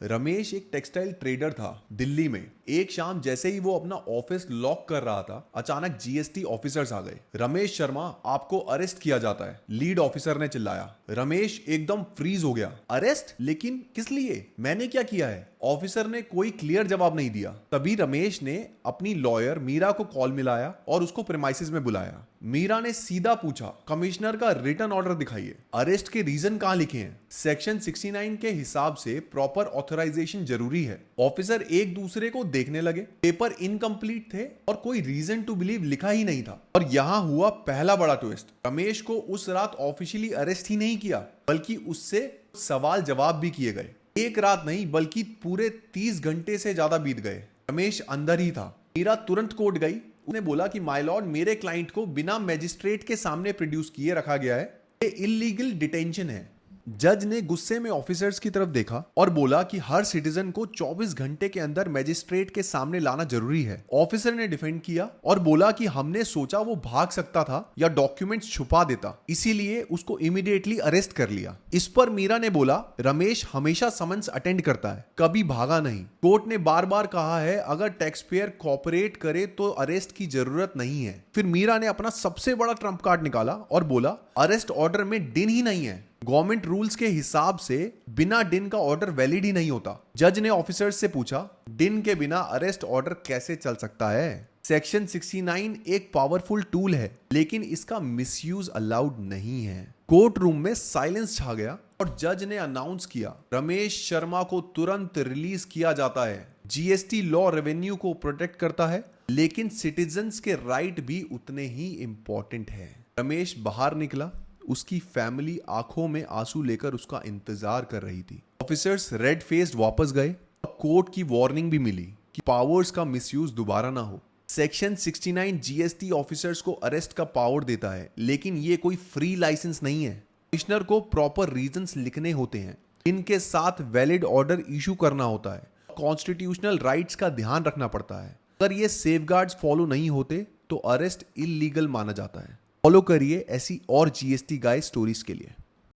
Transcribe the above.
रमेश एक textile trader था दिल्ली में। एक शाम जैसे ही वो अपना ऑफिस लॉक कर रहा था, अचानक जीएसटी ऑफिसर्स आ गए। रमेश शर्मा, आपको अरेस्ट किया जाता है, लीड ऑफिसर ने चिल्लाया। रमेश एकदम फ्रीज हो गया। अरेस्ट? लेकिन किस लिए? मैंने क्या किया है? ऑफिसर ने कोई क्लियर जवाब नहीं दिया। तभी रमेश ने अपनी लॉयर मीरा को कॉल मिलाया और उसको प्रेमाइसिस में बुलाया। मीरा ने सीधा पूछा, कमिश्नर का रिटन ऑर्डर दिखाइए, अरेस्ट के रीजन कहां लिखे हैं? सेक्शन 69 के हिसाब से प्रॉपर ऑथराइजेशन जरूरी है। ऑफिसर एक दूसरे को देखने लगे। पेपर इनकम्प्लीट थे और कोई रीजन टू बिलीव लिखा ही नहीं था। और यहां हुआ पहला बड़ा ट्विस्ट। रमेश को उस रात ऑफिशियली अरेस्ट ही नहीं किया, बल्कि उससे सवाल जवाब भी किए गए। एक रात नहीं, बल्कि पूरे 30 घंटे से ज्यादा बीत गए। रमेश अंदर ही था। मीरा तुरंत कोर्ट गई। उसने बोला कि माय लॉर्ड, मेरे क्लाइंट को बिना मैजिस्ट्रेट के सामने प्रोड्यूस किए रखा गया है, ये इलीगल डिटेंशन है। जज ने गुस्से में ऑफिसर्स की तरफ देखा और बोला कि हर सिटीजन को 24 घंटे के अंदर मैजिस्ट्रेट के सामने लाना जरूरी है। ऑफिसर ने डिफेंड किया और बोला कि हमने सोचा वो भाग सकता था या डॉक्यूमेंट्स छुपा देता, इसीलिए उसको इमीडिएटली अरेस्ट कर लिया। इस पर मीरा ने बोला, रमेश हमेशा समन्स अटेंड करता है, कभी भागा नहीं। कोर्ट ने बार बार कहा है, अगर टैक्स पेयर कोऑपरेट करे तो अरेस्ट की जरूरत नहीं है। फिर मीरा ने अपना सबसे बड़ा ट्रम्प कार्ड निकाला और बोला, अरेस्ट ऑर्डर में डिन ही नहीं है। गवर्नमेंट रूल्स के हिसाब से बिना डिन का ऑर्डर वैलिड ही नहीं होता। जज ने ऑफिसर्स से पूछा, डिन के बिना अरेस्ट ऑर्डर कैसे चल सकता है? सेक्शन 69 एक पावरफुल टूल है, लेकिन इसका मिसयूज अलाउड नहीं है। कोर्ट रूम में साइलेंस छा गया और जज ने अनाउंस किया, रमेश शर्मा को तुरंत रिलीज किया जाता है। जीएसटी लॉ रेवेन्यू को प्रोटेक्ट करता है, लेकिन सिटीजन्स के राइट भी उतने ही इंपॉर्टेंट है। रमेश बाहर निकला। उसकी फैमिली आंखों में आंसू लेकर उसका इंतजार कर रही थी। ऑफिसर्स रेड फेस्ड वापस गए। कोर्ट की वार्निंग भी मिली कि पावर्स का मिसयूज दोबारा ना हो। सेक्शन 69 जीएसटी ऑफिसर्स को अरेस्ट का पावर देता है, लेकिन ये कोई फ्री लाइसेंस नहीं है। कमिश्नर को प्रॉपर रीजंस लिखने होते हैं, इनके साथ वैलिड ऑर्डर इशू करना होता है, कॉन्स्टिट्यूशनल राइट्स का ध्यान रखना पड़ता है। अगर ये सेफगार्ड्स फॉलो नहीं होते तो अरेस्ट इलीगल माना जाता है। फॉलो करिए ऐसी और जीएसटी गाइड स्टोरीज के लिए।